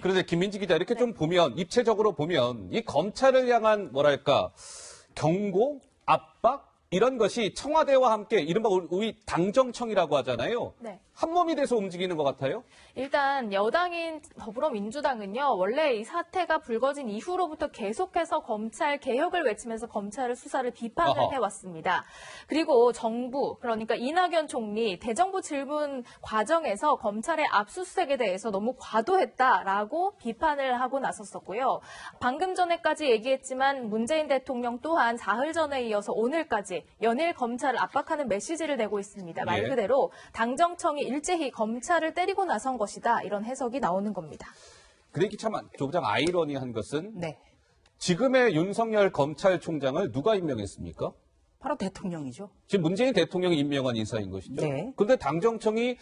그런데 김민지 기자 이렇게 좀 보면 입체적으로 보면 이 검찰을 향한 뭐랄까 경고, 압박 이런 것이 청와대와 함께 이른바 우리 당정청이라고 하잖아요. 네. 한 몸이 돼서 움직이는 것 같아요. 일단 여당인 더불어민주당은요. 원래 이 사태가 불거진 이후로부터 계속해서 검찰 개혁을 외치면서 검찰의 수사를 비판을 해왔습니다. 그리고 정부, 그러니까 이낙연 총리 대정부 질문 과정에서 검찰의 압수수색에 대해서 너무 과도했다라고 비판을 하고 나섰었고요. 방금 전에까지 얘기했지만 문재인 대통령 또한 사흘 전에 이어서 오늘까지 연일 검찰을 압박하는 메시지를 내고 있습니다. 말 그대로 당정청이 일제히 검찰을 때리고 나선 것이다. 이런 해석이 나오는 겁니다. 그러니까 참 조장 아이러니한 것은 네. 지금의 윤석열 검찰총장을 누가 임명했습니까? 바로 대통령이죠. 지금 문재인 대통령이 임명한 인사인 것이죠. 네. 그런데 당정청이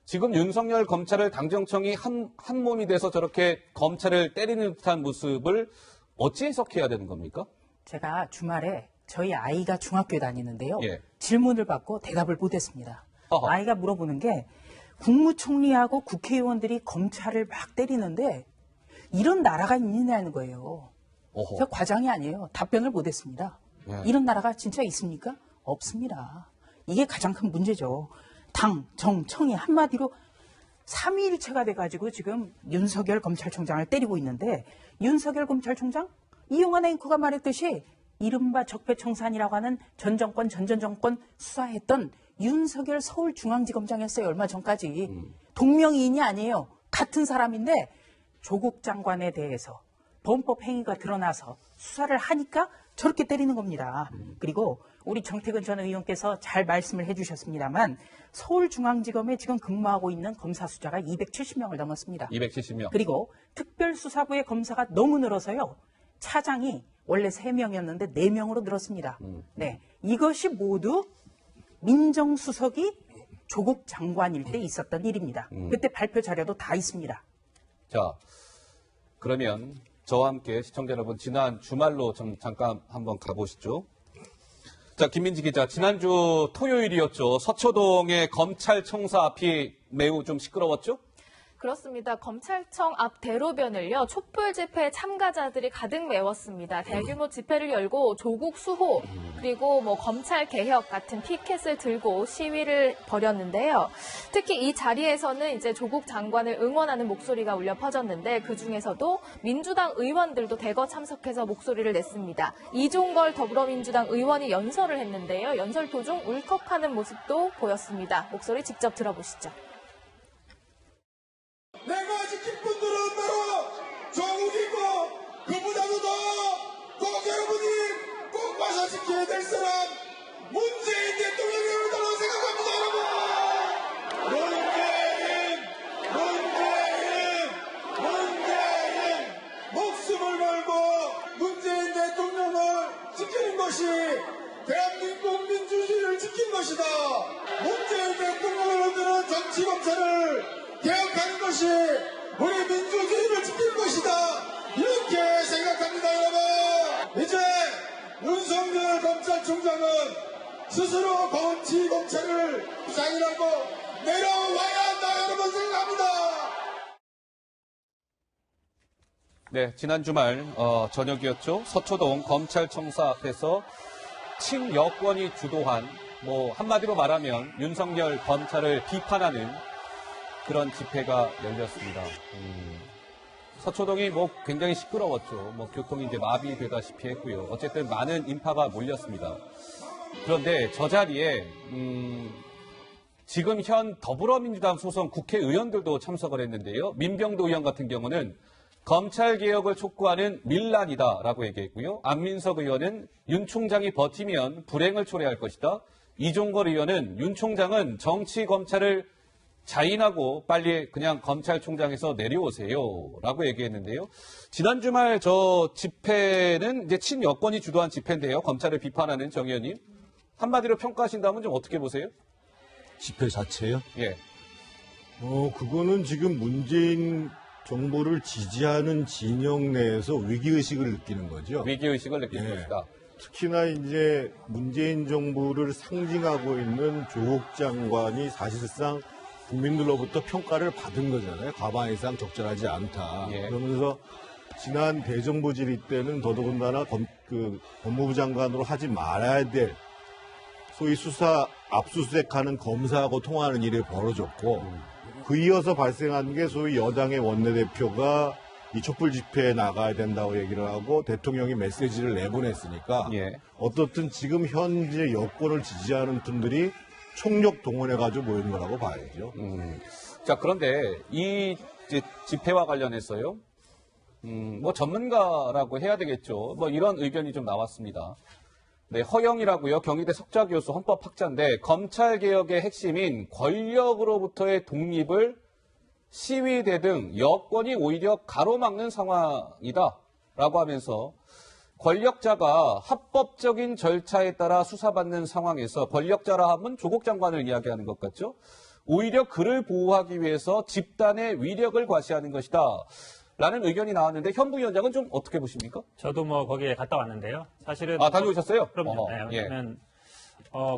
지금 윤석열 검찰을 당정청이 한 몸이 돼서 저렇게 검찰을 때리는 듯한 모습을 어찌 해석해야 되는 겁니까? 제가 주말에 저희 아이가 중학교에 다니는데요. 예. 질문을 받고 대답을 못했습니다. 어허. 아이가 물어보는 게 국무총리하고 국회의원들이 검찰을 막 때리는데 이런 나라가 있느냐는 거예요. 어허. 제가 과장이 아니에요. 답변을 못했습니다. 예. 이런 나라가 진짜 있습니까? 없습니다. 이게 가장 큰 문제죠. 당, 정, 청이 한마디로 삼위일체가 돼가지고 지금 윤석열 검찰총장을 때리고 있는데 윤석열 검찰총장? 이용환 앵커가 말했듯이 이른바 적폐청산이라고 하는 전 정권 수사했던 윤석열 서울중앙지검장이었어요. 얼마 전까지. 동명이인이 아니에요. 같은 사람인데 조국 장관에 대해서 범법 행위가 드러나서 수사를 하니까 저렇게 때리는 겁니다. 그리고 우리 정태근 전 의원께서 잘 말씀을 해주셨습니다만 서울중앙지검에 지금 근무하고 있는 검사 숫자가 270명을 넘었습니다. 270명. 그리고 특별수사부의 검사가 너무 늘어서요. 차장이 원래 3명이었는데 4명으로 늘었습니다. 네, 이것이 모두 민정수석이 조국 장관일 때 있었던 일입니다. 그때 발표 자료도 다 있습니다. 자, 그러면 저와 함께 시청자 여러분 지난 주말로 좀 잠깐 한번 가보시죠. 자, 김민지 기자, 지난주 토요일이었죠. 서초동의 검찰청사 앞이 매우 좀 시끄러웠죠? 그렇습니다. 검찰청 앞 대로변을요. 촛불 집회 참가자들이 가득 메웠습니다. 대규모 집회를 열고 조국 수호 그리고 검찰 개혁 같은 피켓을 들고 시위를 벌였는데요. 특히 이 자리에서는 이제 조국 장관을 응원하는 목소리가 울려 퍼졌는데 그 중에서도 민주당 의원들도 대거 참석해서 목소리를 냈습니다. 이종걸 더불어민주당 의원이 연설을 했는데요. 연설 도중 울컥하는 모습도 보였습니다. 목소리 직접 들어보시죠. 내가 지킨 분들은 바로 조국이고 그보다도 더 꼭 여러분이 꼭 마셔 지켜야 될 사람 문재인 대통령이라고 생각합니다. 문재인 목숨을 걸고 문재인 대통령을 지키는 것이 대한민국 민주주의를 지킨 것이다. 문재인 대통령을 흔드는 정치검찰을 개혁하는 것이 우리 민주주의를 지킬 것이다. 이렇게 생각합니다, 여러분. 이제 윤석열 검찰총장은 스스로 검찰을 부장이라고 내려와야 한다, 여러분 생각합니다. 네, 지난 주말 저녁이었죠. 서초동 검찰청사 앞에서 친여권이 주도한 한마디로 말하면 윤석열 검찰을 비판하는 그런 집회가 열렸습니다. 서초동이 굉장히 시끄러웠죠. 교통이 이제 마비되다시피 했고요. 어쨌든 많은 인파가 몰렸습니다. 그런데 저 자리에 지금 현 더불어민주당 소속 국회의원들도 참석을 했는데요. 민병도 의원 같은 경우는 검찰개혁을 촉구하는 밀란이다라고 얘기했고요. 안민석 의원은 윤 총장이 버티면 불행을 초래할 것이다. 이종걸 의원은 윤 총장은 정치 검찰을 자인하고 빨리 그냥 검찰총장에서 내려오세요라고 얘기했는데요. 지난 주말 저 집회는 이제 친여권이 주도한 집회인데요. 검찰을 비판하는 정 의원님 한마디로 평가하신다면 좀 어떻게 보세요? 집회 자체요? 예. 그거는 지금 문재인 정부를 지지하는 진영 내에서 위기의식을 느끼는 거죠. 위기의식을 느끼는 예. 것이다. 특히나 이제 문재인 정부를 상징하고 있는 조국 장관이 사실상 국민들로부터 평가를 받은 거잖아요. 과반 이상 적절하지 않다. 예. 그러면서 지난 대정부 질의 때는 더더군다나 법무부 장관으로 하지 말아야 될 소위 수사 압수수색하는 검사하고 통화하는 일이 벌어졌고 그 이어서 발생한 게 소위 여당의 원내대표가 이 촛불 집회에 나가야 된다고 얘기를 하고 대통령이 메시지를 내보냈으니까 예. 어떻든 지금 현재 여권을 지지하는 분들이 총력 동원해가지고 모인 거라고 봐야죠. 자, 그런데 이 집회와 관련해서요. 뭐 전문가라고 해야 되겠죠. 뭐 이런 의견이 좀 나왔습니다. 네, 허영이라고요. 경희대 석좌교수 헌법학자인데 검찰개혁의 핵심인 권력으로부터의 독립을 시위대 등 여권이 오히려 가로막는 상황이다라고 하면서 권력자가 합법적인 절차에 따라 수사받는 상황에서 권력자라 하면 조국 장관을 이야기하는 것 같죠. 오히려 그를 보호하기 위해서 집단의 위력을 과시하는 것이다. 라는 의견이 나왔는데 현 부위원장은 좀 어떻게 보십니까? 저도 뭐 거기에 갔다 왔는데요. 사실은 다녀오셨어요? 그럼요. 어허, 네, 예. 왜냐면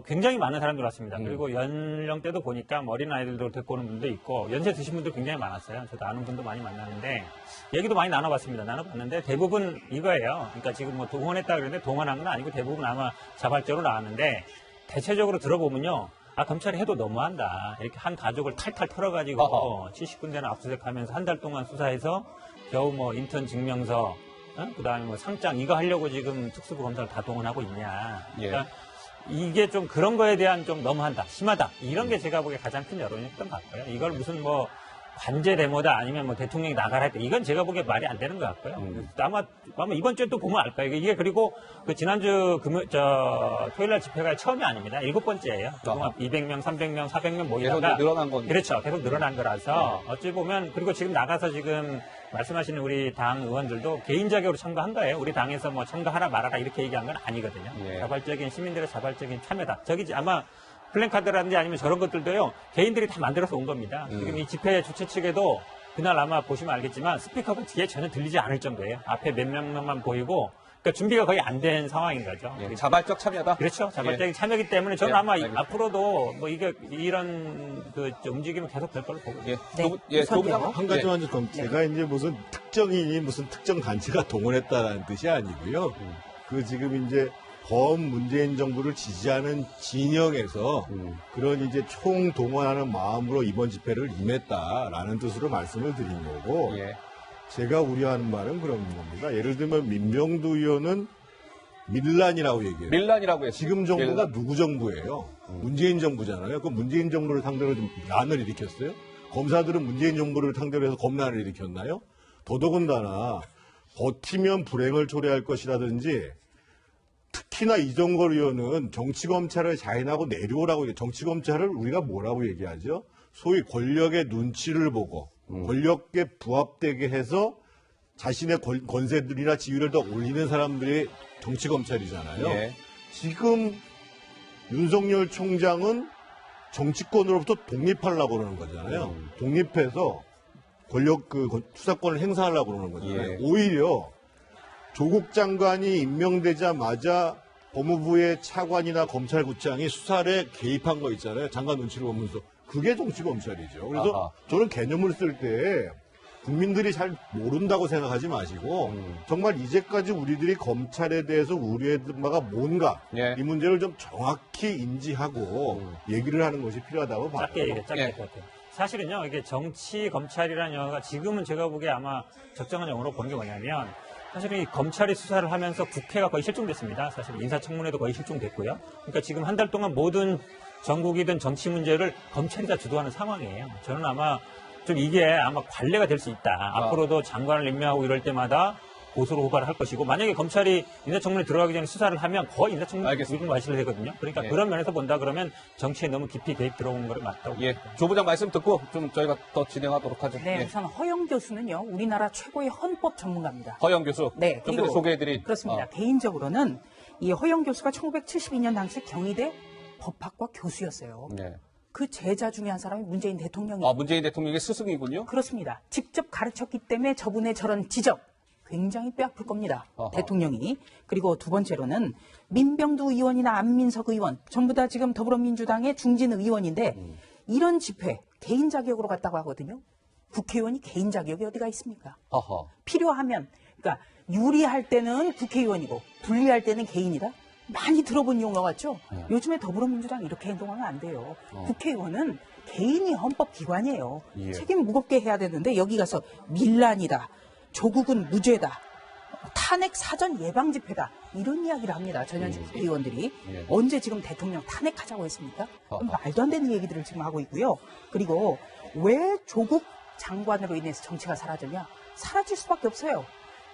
굉장히 많은 사람들 왔습니다. 그리고 연령대도 보니까 어린 아이들도 데리고 오는 분도 있고 연세 드신 분들 굉장히 많았어요. 저도 아는 분도 많이 만났는데 얘기도 많이 나눠봤습니다. 나눠봤는데 대부분 이거예요. 그러니까 지금 뭐 동원했다 그러는데 동원한 건 아니고 대부분 아마 자발적으로 나왔는데 대체적으로 들어보면요. 아, 검찰이 해도 너무한다. 이렇게 한 가족을 탈탈 털어가지고 70군데나 압수수색하면서 한 달 동안 수사해서 겨우 뭐 인턴 증명서, 그다음에 뭐 상장 이거 하려고 지금 특수부 검사를 다 동원하고 있냐. 그러니까 이게 좀 그런 거에 대한 좀 너무한다, 심하다. 이런 게 제가 보기에 가장 큰 여론이었던 것 같고요. 이걸 무슨 뭐 관제 데모다 아니면 뭐 대통령이 나가라 했다. 이건 제가 보기에 말이 안 되는 것 같고요. 아마 이번 주에 또 보면 알 거예요. 이게 그리고 그 지난주 토요일 날 집회가 처음이 아닙니다. 7번째예요. 그동안 200명, 300명, 400명 모이다가 계속 늘어난 건데. 그렇죠. 계속 늘어난 거라서 어찌 보면 그리고 지금 나가서 지금 말씀하시는 우리 당 의원들도 개인적으로 참가한 거예요. 우리 당에서 뭐 참가하라 말아라 이렇게 얘기한 건 아니거든요. 예. 자발적인 시민들의 자발적인 참여다. 저기 아마 플랜카드라든지 아니면 저런 것들도요. 개인들이 다 만들어서 온 겁니다. 지금 이 집회 주최 측에도 그날 아마 보시면 알겠지만 스피커가 뒤에 전혀 들리지 않을 정도예요. 앞에 몇 명만 보이고 그러니까 준비가 거의 안 된 상황인 거죠. 예, 자발적 참여다. 그렇죠. 자발적인 참여이기 때문에 저는 예, 아마 알겠습니다. 앞으로도 뭐 이런 움직임은 계속 될 걸로 보고 있습니다. 네, 조부장 한 가지만 좀 제가 이제 무슨 특정인이 무슨 특정 단체가 동원했다라는 뜻이 아니고요. 그 지금 이제 문재인 정부를 지지하는 진영에서 그런 이제 총동원하는 마음으로 이번 집회를 임했다라는 뜻으로 말씀을 드린 거고 예. 제가 우려하는 말은 그런 겁니다. 예를 들면 민병두 의원은 밀란이라고 얘기해요. 밀란이라고 했어요. 지금 정부가 누구 정부예요? 문재인 정부잖아요. 그 문재인 정부를 상대로 좀 난을 일으켰어요? 검사들은 문재인 정부를 상대로 해서 검난을 일으켰나요? 더더군다나 버티면 불행을 초래할 것이라든지 특히나 이정걸 의원은 정치검찰을 자인하고 내려오라고 얘기해요. 정치검찰을 우리가 뭐라고 얘기하죠? 소위 권력의 눈치를 보고 권력에 부합되게 해서 자신의 권세들이나 지위를 더 올리는 사람들이 정치검찰이잖아요. 예. 지금 윤석열 총장은 정치권으로부터 독립하려고 그러는 거잖아요. 독립해서 권력 수사권을 행사하려고 그러는 거잖아요. 예. 오히려 조국 장관이 임명되자마자 법무부의 차관이나 검찰국장이 수사에 개입한 거 있잖아요. 장관 눈치를 보면서. 그게 정치검찰이죠. 그래서 아하. 저는 개념을 쓸 때 국민들이 잘 모른다고 생각하지 마시고 정말 이제까지 우리들이 검찰에 대해서 우려했던 바가 뭔가 예. 이 문제를 좀 정확히 인지하고 얘기를 하는 것이 필요하다고 봐요. 짧게 예. 할 것 같아요. 사실은요, 이게 정치, 검찰이라는 영화가 지금은 제가 보기에 아마 적정한 영어로 보는 게 뭐냐면 사실은 이 검찰이 수사를 하면서 국회가 거의 실종됐습니다. 사실 인사청문회도 거의 실종됐고요. 그러니까 지금 한 달 동안 모든 전국이든 정치 문제를 검찰이 다 주도하는 상황이에요. 저는 아마 좀 이게 아마 관례가 될 수 있다. 앞으로도 장관을 임명하고 이럴 때마다 고소로 고발을 할 것이고 만약에 검찰이 인사청문회 들어가기 전에 수사를 하면 거의 인사청문회 알겠습니다. 과실이 되거든요. 그러니까 예. 그런 면에서 본다 그러면 정치에 너무 깊이 개입 들어온 거를 맞다고. 예. 조부장 말씀 듣고 좀 저희가 더 진행하도록 하죠. 네, 예. 우선 허영 교수는요, 우리나라 최고의 헌법 전문가입니다. 허영 교수. 네, 좀 전에 소개해드린. 그렇습니다. 개인적으로는 이 허영 교수가 1972년 당시 경희대 법학과 교수였어요. 네. 그 제자 중에 한 사람이 문재인 대통령이에요. 문재인 대통령의 스승이군요. 그렇습니다. 직접 가르쳤기 때문에 저분의 저런 지적 굉장히 뼈아플 겁니다. 아하. 대통령이. 그리고 두 번째로는 민병두 의원이나 안민석 의원 전부 다 지금 더불어민주당의 중진 의원인데 이런 집회 개인 자격으로 갔다고 하거든요. 국회의원이 개인 자격이 어디가 있습니까? 아하. 필요하면, 그러니까 유리할 때는 국회의원이고 불리할 때는 개인이다. 많이 들어본 용어 같죠? 요즘에 더불어민주당 이렇게 행동하면 안 돼요. 국회의원은 개인이 헌법기관이에요. 예. 책임 무겁게 해야 되는데 여기 가서 밀란이다. 조국은 무죄다. 탄핵 사전 예방 집회다. 이런 이야기를 합니다. 전현직 국회의원들이. 예. 언제 지금 대통령 탄핵하자고 했습니까? 아하. 말도 안 되는 얘기들을 지금 하고 있고요. 그리고 왜 조국 장관으로 인해서 정치가 사라졌냐? 사라질 수밖에 없어요.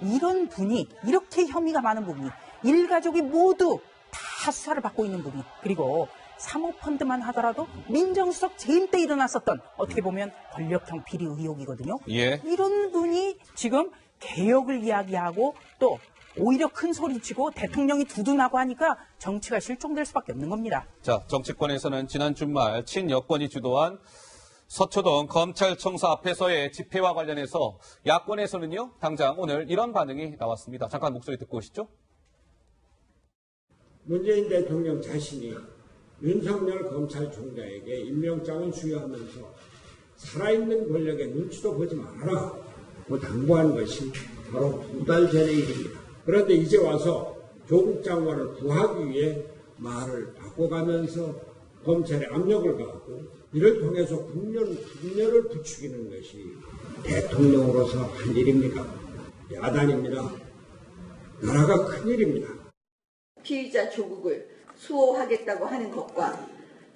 이런 분이, 이렇게 혐의가 많은 분이, 일가족이 모두 다 수사를 받고 있는 분이, 그리고 사모펀드만 하더라도 민정수석 재임 때 일어났었던, 어떻게 보면 권력형 비리 의혹이거든요. 예. 이런 분이 지금 개혁을 이야기하고 또 오히려 큰 소리치고 대통령이 두둔하고 하니까 정치가 실종될 수밖에 없는 겁니다. 자, 정치권에서는 지난 주말 친여권이 주도한 서초동 검찰청사 앞에서의 집회와 관련해서 야권에서는요, 당장 오늘 이런 반응이 나왔습니다. 잠깐 목소리 듣고 오시죠. 문재인 대통령 자신이 윤석열 검찰총장에게 임명장을 수여하면서 살아있는 권력의 눈치도 보지 말아라 고 당부한 것이 바로 2달 전의 일입니다. 그런데 이제 와서 조국 장관을 구하기 위해 말을 바꿔가면서 검찰에 압력을 가하고 이를 통해서 분열을 부추기는 것이 대통령으로서 할 일입니다. 야단입니다. 나라가 큰일입니다. 피의자 조국을 수호하겠다고 하는 것과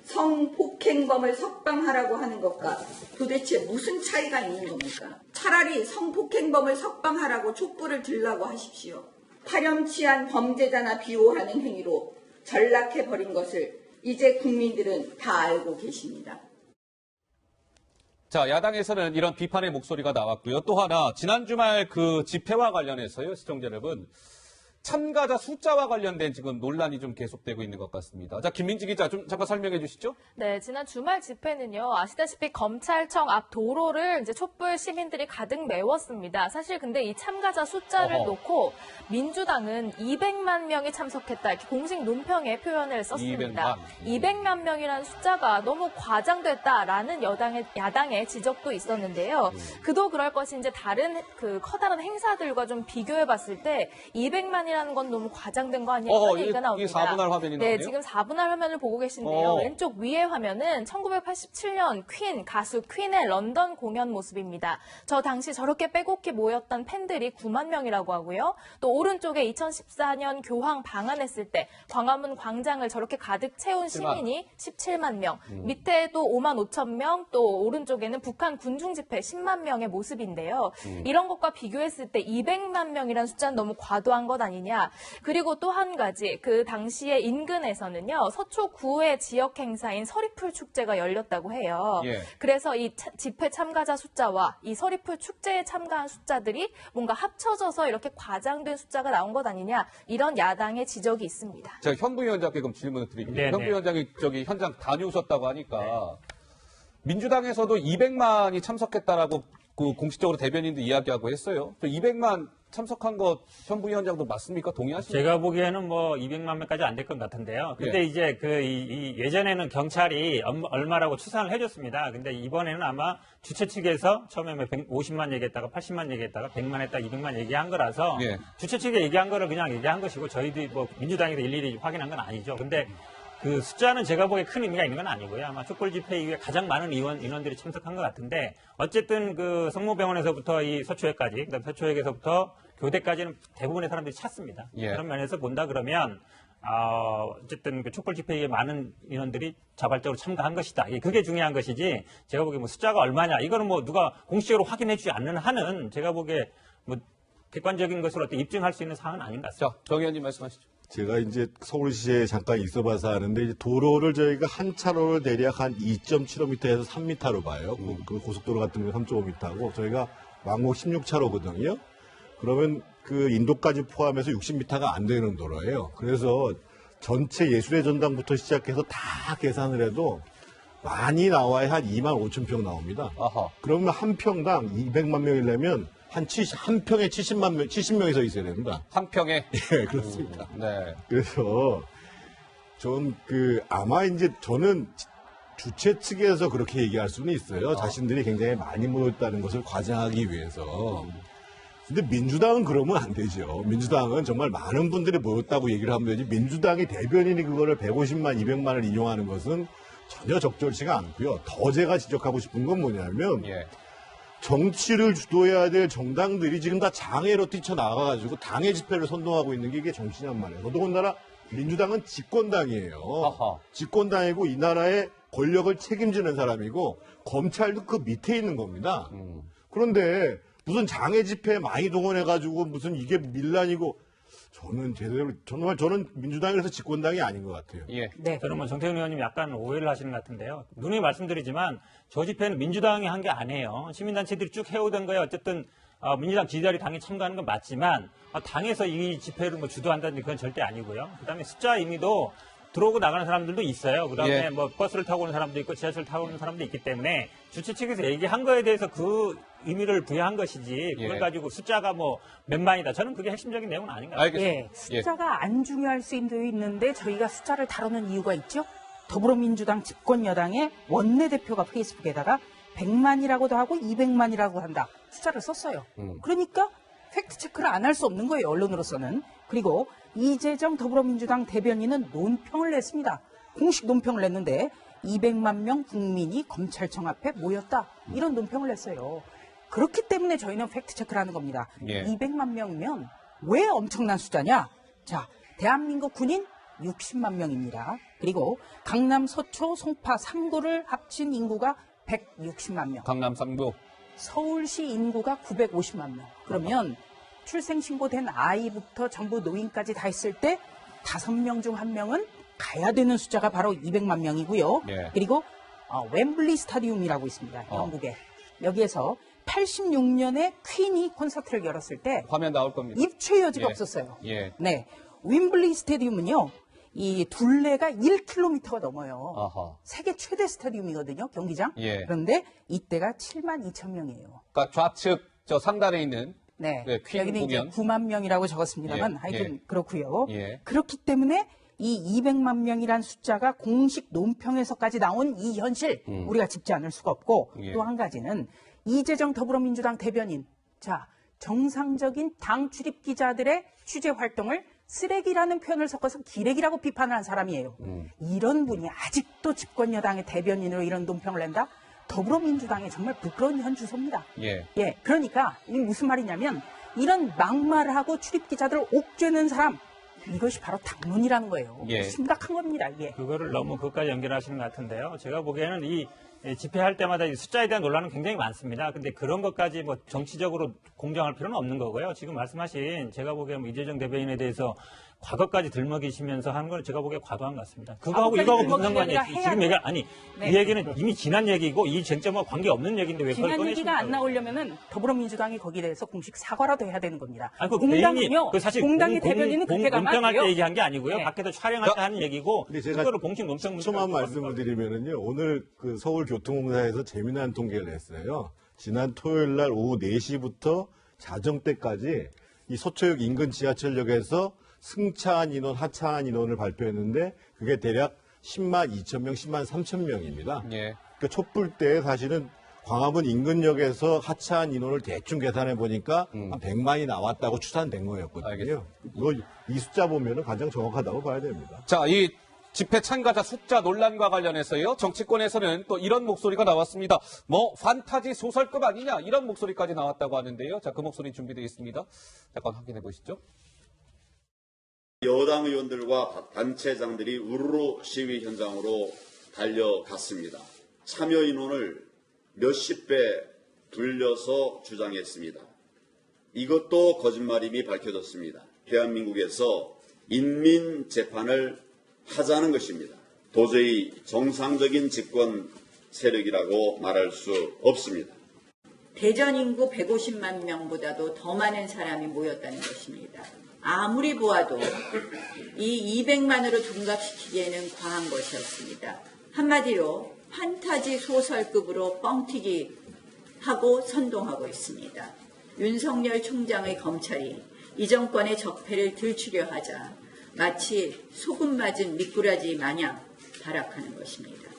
성폭행범을 석방하라고 하는 것과 도대체 무슨 차이가 있는 겁니까? 차라리 성폭행범을 석방하라고 촛불을 들라고 하십시오. 파렴치한 범죄자나 비호하는 행위로 전락해버린 것을 이제 국민들은 다 알고 계십니다. 자, 야당에서는 이런 비판의 목소리가 나왔고요. 또 하나, 지난 주말 그 집회와 관련해서요, 시청자 여러분, 참가자 숫자와 관련된 지금 논란이 좀 계속되고 있는 것 같습니다. 자, 김민지 기자 좀 잠깐 설명해 주시죠. 네, 지난 주말 집회는요, 아시다시피 검찰청 앞 도로를 이제 촛불 시민들이 가득 메웠습니다. 사실 근데 이 참가자 숫자를 놓고 민주당은 200만 명이 참석했다, 이렇게 공식 논평에 표현을 썼습니다. 200만 명이라는 숫자가 너무 과장됐다라는 야당의 지적도 있었는데요. 그도 그럴 것이 이제 다른 그 커다란 행사들과 좀 비교해 봤을 때 200만이라는 건 너무 과장된 거 아니냐 이런 얘기가 나옵니다. 이게 4분할 화면이 나오네요. 네, 지금 4분할 화면을 보고 계신데요. 왼쪽 위에 화면은 1987년 가수 퀸의 런던 공연 모습입니다. 저 당시 저렇게 빼곡히 모였던 팬들이 9만 명이라고 하고요. 또 오른쪽에 2014년 교황 방한했을 때 광화문 광장을 저렇게 가득 채운 시민이 17만 명. 밑에도 5만 5천 명, 또 오른쪽에는 북한 군중 집회 10만 명의 모습인데요. 이런 것과 비교했을 때 200만 명이라는 숫자는 너무 과도한 것 아니냐. 그리고 또 한 가지, 그 당시에 인근에서는요, 서초구의 지역 행사인 서리풀 축제가 열렸다고 해요. 예. 그래서 이 집회 참가자 숫자와 이 서리풀 축제에 참가한 숫자들이 뭔가 합쳐져서 이렇게 과장된 숫자가 나온 것 아니냐, 이런 야당의 지적이 있습니다. 제가 현부위원장께 그럼 질문을 드릴게요. 현부위원장이 저기 현장 다녀오셨다고 하니까 민주당에서도 200만이 참석했다라고 그 공식적으로 대변인도 이야기하고 했어요. 200만 참석한 거 현부위원장도 맞습니까? 동의하십니까? 제가 보기에는 뭐 200만 명까지 안 될 것 같은데요. 근데 예. 이제 예전에는 경찰이 얼마라고 추산을 해줬습니다. 근데 이번에는 아마 주최 측에서 처음에 50만 얘기했다가 80만 얘기했다가 100만 했다가 200만 얘기한 거라서 예. 주최 측에 얘기한 거를 그냥 얘기한 것이고 저희도 뭐 민주당에서 일일이 확인한 건 아니죠. 근데 그 숫자는 제가 보기에 큰 의미가 있는 건 아니고요. 아마 촛불 집회 이후에 가장 많은 인원들이 참석한 것 같은데 어쨌든 그 성모병원에서부터 이 서초역까지, 그다음 서초역에서부터 교대까지는 대부분의 사람들이 찼습니다. 예. 그런 면에서 본다 그러면 어쨌든 그 촛불 집회에 많은 인원들이 자발적으로 참가한 것이다. 그게 중요한 것이지 제가 보기에 뭐 숫자가 얼마냐 이거는 뭐 누가 공식적으로 확인해주지 않는 한은 제가 보기에 뭐 객관적인 것으로 어떻게 입증할 수 있는 사항은 아닌 것 같습니다. 자, 정 의원님 말씀하시죠. 제가 이제 서울시에 잠깐 있어봐서 아는데 이제 도로를 저희가 한 차로를 대략 한 2.75m에서 3m로 봐요. 그 고속도로 같은 경우 3.5m고 저희가 왕복 16차로거든요. 그러면 그 인도까지 포함해서 60m가 안 되는 도로예요. 그래서 전체 예술의 전당부터 시작해서 다 계산을 해도 많이 나와야 한 2만 5천 평 나옵니다. 아하. 그러면 한 평당 200만 명이려면 한 평에 70명이 서 있어야 됩니다. 한 평에. 예, 그렇습니다. 네. 그래서 좀 아마 이제 저는 주최 측에서 그렇게 얘기할 수는 있어요. 자신들이 굉장히 많이 모였다는 것을 과장하기 위해서. 근데 민주당은 그러면 안 되죠. 민주당은 정말 많은 분들이 모였다고 얘기를 하면 되지. 민주당이 대변인이 그거를 150만, 200만을 인용하는 것은 전혀 적절치가 않고요. 더 제가 지적하고 싶은 건 뭐냐면 예. 정치를 주도해야 될 정당들이 지금 다 장애로 뛰쳐나가가지고 당의 집회를 선동하고 있는 게 이게 정치냔 말이에요. 더더군다나 민주당은 집권당이에요. 아하. 집권당이고 이 나라의 권력을 책임지는 사람이고 검찰도 그 밑에 있는 겁니다. 그런데 무슨 장애 집회에 많이 동원해가지고 무슨 이게 밀란이고 저는 민주당이라서 집권당이 아닌 것 같아요. 예. 네. 저는 뭐 정태근 의원님 약간 오해를 하시는 것 같은데요. 누누이 말씀드리지만 저 집회는 민주당이 한 게 아니에요. 시민단체들이 쭉 해오던 거에 어쨌든 민주당 지지자들이 당에 참가하는 건 맞지만 당에서 이 집회를 뭐 주도한다는 그건 절대 아니고요. 그다음에 숫자 의미도 들어오고 나가는 사람들도 있어요. 그다음에 예. 뭐 버스를 타고 오는 사람도 있고 지하철을 타고 오는 사람도 있기 때문에 주최 측에서 얘기한 거에 대해서 그 의미를 부여한 것이지 그걸 예. 가지고 숫자가 뭐 몇만이다. 저는 그게 핵심적인 내용은 아닌 것 같아요. 알겠습니다. 예, 숫자가 안 중요할 수도 있는데 저희가 숫자를 다루는 이유가 있죠. 더불어민주당 집권 여당의 원내대표가 페이스북에다가 100만이라고도 하고 200만이라고 한다. 숫자를 썼어요. 그러니까 팩트체크를 안 할 수 없는 거예요. 언론으로서는. 그리고 이재정 더불어민주당 대변인은 논평을 냈습니다. 공식 논평을 냈는데 200만 명 국민이 검찰청 앞에 모였다. 이런 논평을 냈어요. 그렇기 때문에 저희는 팩트체크를 하는 겁니다. 예. 200만 명이면 왜 엄청난 숫자냐? 자, 대한민국 군인 60만 명입니다. 그리고 강남, 서초, 송파 3구를 합친 인구가 160만 명. 강남 3구. 서울시 인구가 950만 명. 그러면 출생신고된 아이부터 전부 노인까지 다 했을 때 5명 중 1명은 가야 되는 숫자가 바로 200만 명이고요. 예. 그리고 웸블리 스타디움이라고 있습니다. 영국에. 여기에서 86년에 퀸이 콘서트를 열었을 때 화면 나올 겁니다. 입체 여지가 예. 없었어요. 예. 네. 웸블리 스타디움은요. 이 둘레가 1km가 넘어요. 아하. 세계 최대 스타디움이거든요. 경기장. 예. 그런데 이때가 7만 2천 명이에요. 그러니까 좌측 저 상단에 있는 네. 네, 퀸 여기는 공연. 이제 9만 명이라고 적었습니다만 예, 하여튼 예. 그렇고요. 예. 그렇기 때문에 이 200만 명이란 숫자가 공식 논평에서까지 나온 이 현실 우리가 짚지 않을 수가 없고 예. 또 한 가지는 이재정 더불어민주당 대변인 자 정상적인 당 출입 기자들의 취재 활동을 쓰레기라는 표현을 섞어서 기레기라고 비판을 한 사람이에요. 이런 분이 아직도 집권 여당의 대변인으로 이런 논평을 낸다? 더불어민주당의 정말 부끄러운 현주소입니다. 예. 예, 그러니까 이게 무슨 말이냐면 이런 막말하고 출입 기자들을 옥죄는 사람 이것이 바로 당론이라는 거예요. 예. 심각한 겁니다, 이게. 그거를 너무 그것까지 연결하시는 것 같은데요. 제가 보기에는 이 집회할 때마다 이 숫자에 대한 논란은 굉장히 많습니다. 근데 그런 것까지 뭐 정치적으로 공정할 필요는 없는 거고요. 지금 말씀하신 제가 보기에는 이재정 대변인에 대해서 과거까지 들먹이시면서 하는 건 제가 보기에 과도한 것 같습니다. 그거하고 과거까지 이거하고 무슨 들먹이는 게 상관이에요? 아니라 지금 얘기 아니 네. 이 얘기는 이미 지난 얘기고 이 쟁점과 관계없는 얘기인데 왜 그걸 지난 꺼내십니까? 얘기가 안 나오려면은 더불어민주당이 거기에 대해서 공식 사과라도 해야 되는 겁니다. 아니, 그 공당은요, 그 사실 공당의 대변인은 그렇게 논평할 때 가면 얘기한 게 아니고요. 네. 밖에서 촬영할 때 하는 얘기고 근데 제가 그거를 공식 논평 촘촘한 말씀을 드리면은요. 오늘 그 서울교통공사에서 재미난 통계를 냈어요. 지난 토요일 날 오후 4시부터 자정 때까지 이 서초역 인근 지하철역에서 승차한 인원, 하차한 인원을 발표했는데 그게 대략 10만 2천 명, 10만 3천 명입니다. 예. 그 촛불 때 사실은 광화문 인근역에서 하차한 인원을 대충 계산해 보니까 한 100만이 나왔다고 추산된 거였거든요. 알겠습니다. 이 숫자 보면은 가장 정확하다고 봐야 됩니다. 자, 이 집회 참가자 숫자 논란과 관련해서요. 정치권에서는 또 이런 목소리가 나왔습니다. 뭐 판타지 소설급 아니냐 이런 목소리까지 나왔다고 하는데요. 자, 그 목소리 준비되어 있습니다. 잠깐 확인해 보시죠. 여당 의원들과 단체장들이 우르르 시위 현장으로 달려갔습니다. 참여 인원을 몇십 배 불려서 주장했습니다. 이것도 거짓말임이 밝혀졌습니다. 대한민국에서 인민재판을 하자는 것입니다. 도저히 정상적인 집권 세력이라고 말할 수 없습니다. 대전 인구 150만 명보다도 더 많은 사람이 모였다는 것입니다. 아무리 보아도 이 200만으로 둔갑시키기에는 과한 것이었습니다. 한마디로 판타지 소설급으로 뻥튀기 하고 선동하고 있습니다. 윤석열 총장의 검찰이 이 정권의 적폐를 들추려 하자 마치 소금 맞은 미꾸라지 마냥 발악하는 것입니다.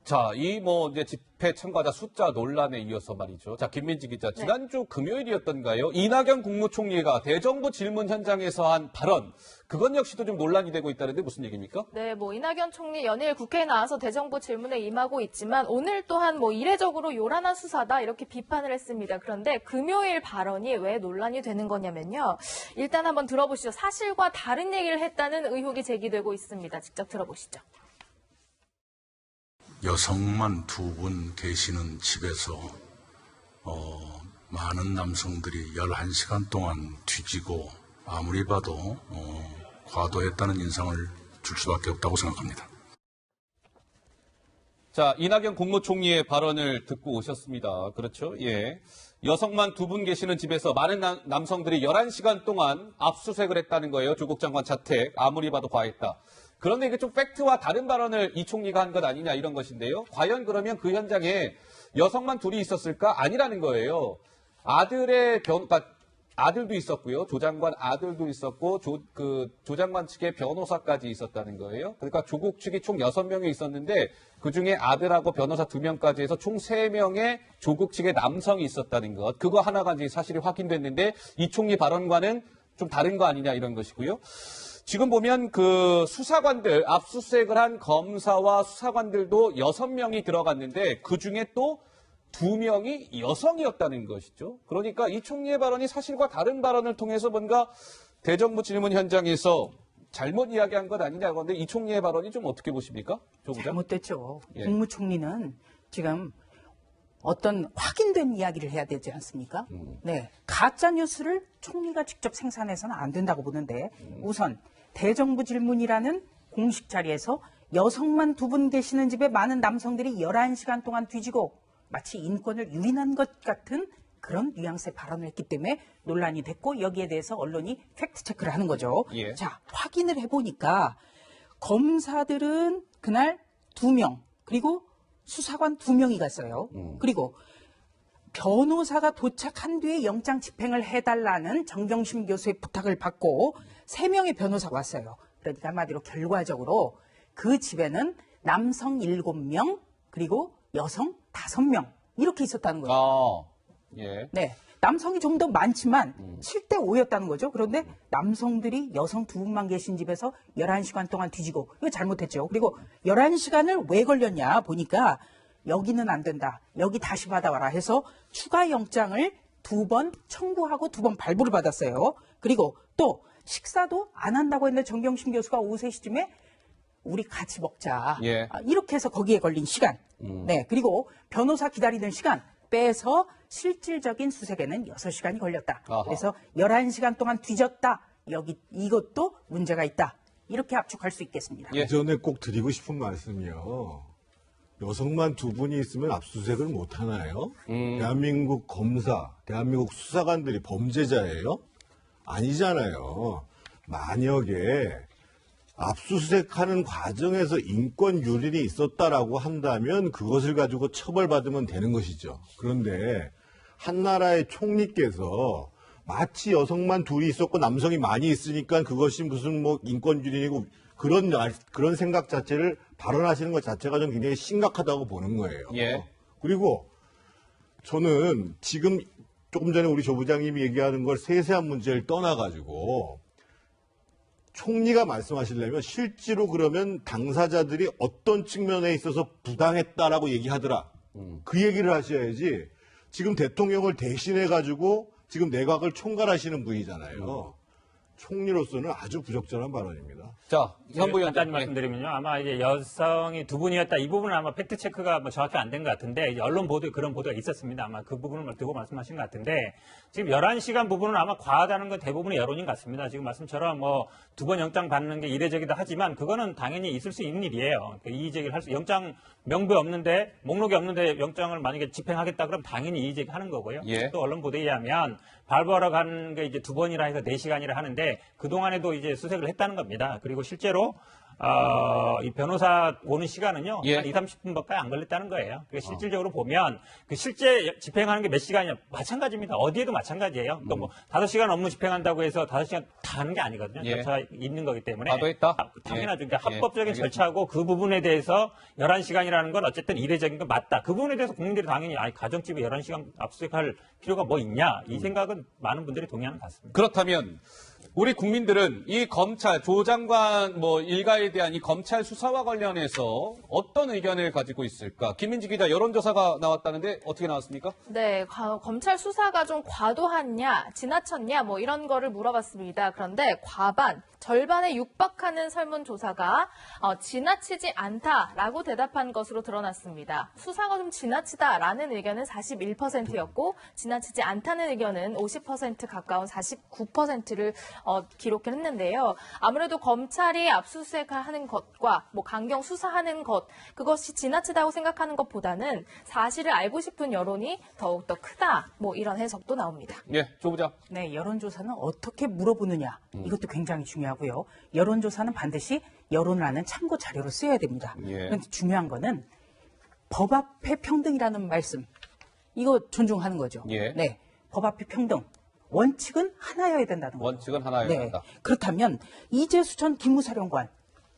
자, 이 이제 집회 참가자 숫자 논란에 이어서 말이죠. 자, 김민지 기자, 지난주 금요일이었던가요? 이낙연 국무총리가 대정부 질문 현장에서 한 발언, 그건 역시도 좀 논란이 되고 있다는데 무슨 얘기입니까? 네, 이낙연 총리 연일 국회에 나와서 대정부 질문에 임하고 있지만 오늘 또한 이례적으로 요란한 수사다 이렇게 비판을 했습니다. 그런데 금요일 발언이 왜 논란이 되는 거냐면요. 일단 한번 들어보시죠. 사실과 다른 얘기를 했다는 의혹이 제기되고 있습니다. 직접 들어보시죠. 여성만 2분 계시는 집에서 많은 남성들이 11시간 동안 뒤지고 아무리 봐도 과도했다는 인상을 줄 수밖에 없다고 생각합니다. 자, 이낙연 국무총리의 발언을 듣고 오셨습니다. 그렇죠? 예. 여성만 2분 계시는 집에서 많은 남성들이 11시간 동안 압수수색을 했다는 거예요. 조국 장관 자택. 아무리 봐도 과했다. 그런데 이게 좀 팩트와 다른 발언을 이 총리가 한 것 아니냐 이런 것인데요. 과연 그러면 그 현장에 여성만 둘이 있었을까? 아니라는 거예요. 아들도 있었고요. 조 장관 아들도 있었고 조 장관 측의 변호사까지 있었다는 거예요. 그러니까 조국 측이 총 6명이 있었는데 그중에 아들하고 변호사 2명까지 해서 총 3명의 조국 측의 남성이 있었다는 것. 그거 하나가 이제 사실이 확인됐는데 이 총리 발언과는 좀 다른 거 아니냐 이런 것이고요. 지금 보면 그 수사관들, 압수수색을 한 검사와 수사관들도 6명이 들어갔는데 그중에 또 2명이 여성이었다는 것이죠. 그러니까 이 총리의 발언이 사실과 다른 발언을 통해서 뭔가 대정부 질문 현장에서 잘못 이야기한 것 아니냐. 그런데 이 총리의 발언이 좀 어떻게 보십니까? 조 부장? 잘못됐죠. 예. 국무총리는 지금 어떤 확인된 이야기를 해야 되지 않습니까? 네. 가짜 뉴스를 총리가 직접 생산해서는 안 된다고 보는데 우선 대정부 질문이라는 공식 자리에서 여성만 2분 계시는 집에 많은 남성들이 11시간 동안 뒤지고 마치 인권을 유린한 것 같은 그런 뉘앙스의 발언을 했기 때문에 논란이 됐고 여기에 대해서 언론이 팩트체크를 하는 거죠. 예. 자, 확인을 해보니까 검사들은 그날 2명 그리고 수사관 2명이 갔어요. 그리고 변호사가 도착한 뒤에 영장 집행을 해달라는 정경심 교수의 부탁을 받고 3명의 변호사가 왔어요. 그러니까 한마디로 결과적으로 그 집에는 남성 7명 그리고 여성 5명 이렇게 있었다는 거예요. 예. 네, 남성이 좀 더 많지만 7대 5였다는 거죠. 그런데 남성들이 여성 2분만 계신 집에서 11시간 동안 뒤지고 이거 잘못했죠. 그리고 11시간을 왜 걸렸냐 보니까 여기는 안 된다. 여기 다시 받아와라 해서 추가 영장을 2번 청구하고 2번 발부를 받았어요. 그리고 또 식사도 안 한다고 했는데 정경심 교수가 오후 3시쯤에 우리 같이 먹자. 예. 이렇게 해서 거기에 걸린 시간. 네. 그리고 변호사 기다리는 시간 빼서 실질적인 수색에는 6시간이 걸렸다. 아하. 그래서 11시간 동안 뒤졌다. 여기 이것도 문제가 있다. 이렇게 압축할 수 있겠습니다. 예. 그 전에 꼭 드리고 싶은 말씀이요. 여성만 2분이 있으면 압수수색을 못 하나요? 대한민국 검사, 대한민국 수사관들이 범죄자예요? 아니잖아요. 만약에 압수수색하는 과정에서 인권 유린이 있었다라고 한다면 그것을 가지고 처벌받으면 되는 것이죠. 그런데 한 나라의 총리께서 마치 여성만 둘이 있었고 남성이 많이 있으니까 그것이 무슨 인권 유린이고 그런 생각 자체를 발언하시는 것 자체가 좀 굉장히 심각하다고 보는 거예요. 예. 그리고 저는 지금 조금 전에 우리 조 부장님이 얘기하는 걸 세세한 문제를 떠나가지고 총리가 말씀하시려면 실제로 그러면 당사자들이 어떤 측면에 있어서 부당했다라고 얘기하더라. 그 얘기를 하셔야지 지금 대통령을 대신해가지고 지금 내각을 총괄하시는 분이잖아요. 총리로서는 아주 부적절한 발언입니다. 자, 현부위원장. 간단히 말씀드리면요. 아마 이제 여성이 2분이었다. 이 부분은 아마 팩트 체크가 정확히 안 된 것 같은데 이제 언론 보도에 그런 보도가 있었습니다. 아마 그 부분을 두고 말씀하신 것 같은데 지금 11시간 부분은 아마 과하다는 건 대부분의 여론인 것 같습니다. 지금 말씀처럼 2번 영장 받는 게 이례적이다 하지만 그거는 당연히 있을 수 있는 일이에요. 이의제기를 할 수, 영장 명부에 없는데 목록에 없는데 영장을 만약에 집행하겠다 그러면 당연히 이의제기 하는 거고요. 예. 또 언론 보도에 의하면 발부하러 간 게 이제 2번이라 해서 4시간이라 하는데 그동안에도 이제 수색을 했다는 겁니다. 그리고 실제로 이 변호사 보는 시간은요, 예. 한 2, 30분밖에 안 걸렸다는 거예요. 그러니까 실질적으로 보면 그 실제 집행하는 게 몇 시간이냐 마찬가지입니다. 어디에도 마찬가지예요. 또 뭐 5시간 업무 집행한다고 해서 5시간 다 하는 게 아니거든요. 예. 절차가 있는 거기 때문에. 나도 했다? 당연하죠. 그러니까 예. 합법적인 알겠습니다. 절차고 그 부분에 대해서 11시간이라는 건 어쨌든 이례적인 건 맞다. 그 부분에 대해서 국민들이 당연히 가정집에 11시간 압수수색할 필요가 뭐 있냐. 이 생각은 많은 분들이 동의하는 것 같습니다. 그렇다면 우리 국민들은 이 검찰 조 장관 뭐 일가에 대한 이 검찰 수사와 관련해서 어떤 의견을 가지고 있을까? 김민지 기자 여론조사가 나왔다는데 어떻게 나왔습니까? 네, 검찰 수사가 좀 과도했냐, 지나쳤냐, 뭐 이런 거를 물어봤습니다. 그런데 절반에 육박하는 설문조사가 지나치지 않다라고 대답한 것으로 드러났습니다. 수사가 좀 지나치다라는 의견은 41%였고 지나치지 않다는 의견은 50% 가까운 49%를 기록했는데요. 아무래도 검찰이 압수수색하는 것과 뭐 강경 수사하는 것, 그것이 지나치다고 생각하는 것보다는 사실을 알고 싶은 여론이 더욱더 크다. 뭐 이런 해석도 나옵니다. 예, 조 부장. 네, 여론조사는 어떻게 물어보느냐 이것도 굉장히 중요하고요. 여론조사는 반드시 여론을 아는 참고 자료로 쓰여야 됩니다. 예. 그런데 중요한 거는 법 앞에 평등이라는 말씀 이거 존중하는 거죠. 예. 네, 법 앞에 평등 원칙은 하나여야 된다는 거죠. 원칙은 하나여야 네, 된다. 그렇다면 이재수 전 기무사령관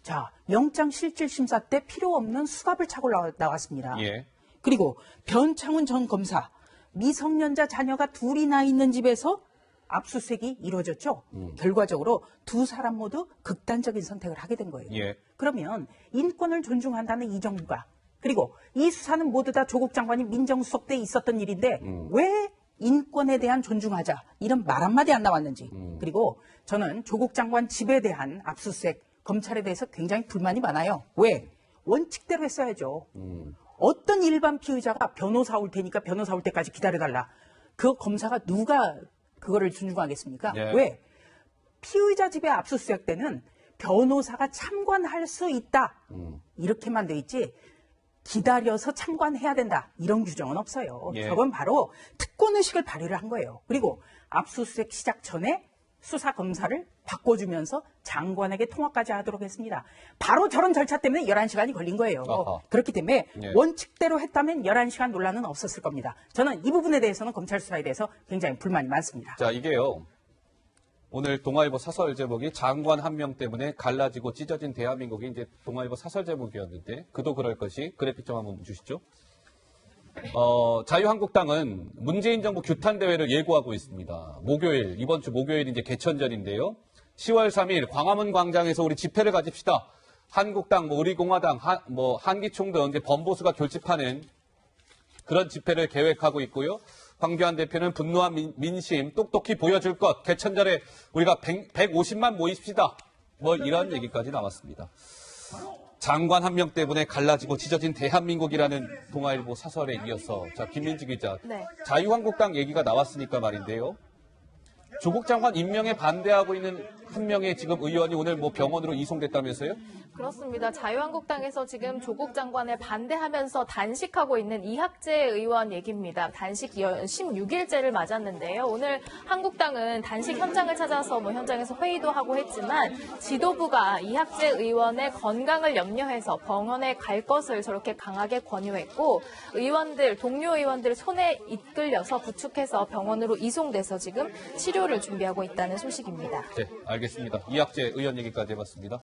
자 영장실질심사 때 필요 없는 수갑을 차고 나왔습니다. 예. 그리고 변창훈 전 검사 미성년자 자녀가 둘이나 있는 집에서 압수수색이 이루어졌죠. 결과적으로 두 사람 모두 극단적인 선택을 하게 된 거예요. 예. 그러면 인권을 존중한다는 이 정부가 그리고 이 수사는 모두 다 조국 장관이 민정수석 때 있었던 일인데 왜 인권에 대한 존중하자 이런 말 한마디 안 나왔는지 그리고 저는 조국 장관 집에 대한 압수수색 검찰에 대해서 굉장히 불만이 많아요. 왜? 원칙대로 했어야죠. 어떤 일반 피의자가 변호사 올 테니까 변호사 올 때까지 기다려달라. 그 검사가 누가 그거를 존중하겠습니까? 네. 왜? 피의자 집에 압수수색 때는 변호사가 참관할 수 있다. 이렇게만 돼 있지 기다려서 참관해야 된다. 이런 규정은 없어요. 예. 저건 바로 특권의식을 발휘를 한 거예요. 그리고 압수수색 시작 전에 수사 검사를 바꿔주면서 장관에게 통화까지 하도록 했습니다. 바로 저런 절차 때문에 11시간이 걸린 거예요. 아하. 그렇기 때문에 예. 원칙대로 했다면 11시간 논란은 없었을 겁니다. 저는 이 부분에 대해서는 검찰 수사에 대해서 굉장히 불만이 많습니다. 자, 이게요. 오늘 동아일보 사설 제목이 장관 한 명 때문에 갈라지고 찢어진 대한민국이 이제 동아일보 사설 제목이었는데 그도 그럴 것이 그래픽 좀 한번 주시죠. 자유한국당은 문재인 정부 규탄 대회를 예고하고 있습니다. 목요일, 이번 주 목요일 이제 개천절인데요. 10월 3일 광화문 광장에서 우리 집회를 가집시다. 한국당, 우리공화당, 한기총 등 이제 범보수가 결집하는 그런 집회를 계획하고 있고요. 황교안 대표는 분노한 민심 똑똑히 보여줄 것. 개천절에 우리가 150만 모이십시다. 뭐 이런 얘기까지 나왔습니다. 장관 한 명 때문에 갈라지고 찢어진 대한민국이라는 동아일보 사설에 이어서 자 김민지 기자 네. 자유한국당 얘기가 나왔으니까 말인데요. 조국 장관 임명에 반대하고 있는 한 명의 지금 의원이 오늘 뭐 병원으로 이송됐다면서요? 그렇습니다. 자유한국당에서 지금 조국 장관에 반대하면서 단식하고 있는 이학재 의원 얘기입니다. 단식 16일째를 맞았는데요. 오늘 한국당은 단식 현장을 찾아서 현장에서 회의도 하고 했지만 지도부가 이학재 의원의 건강을 염려해서 병원에 갈 것을 저렇게 강하게 권유했고 동료 의원들 손에 이끌려서 부축해서 병원으로 이송돼서 지금 치료를 준비하고 있다는 소식입니다. 네, 알겠습니다. 이학재 의원 얘기까지 해봤습니다.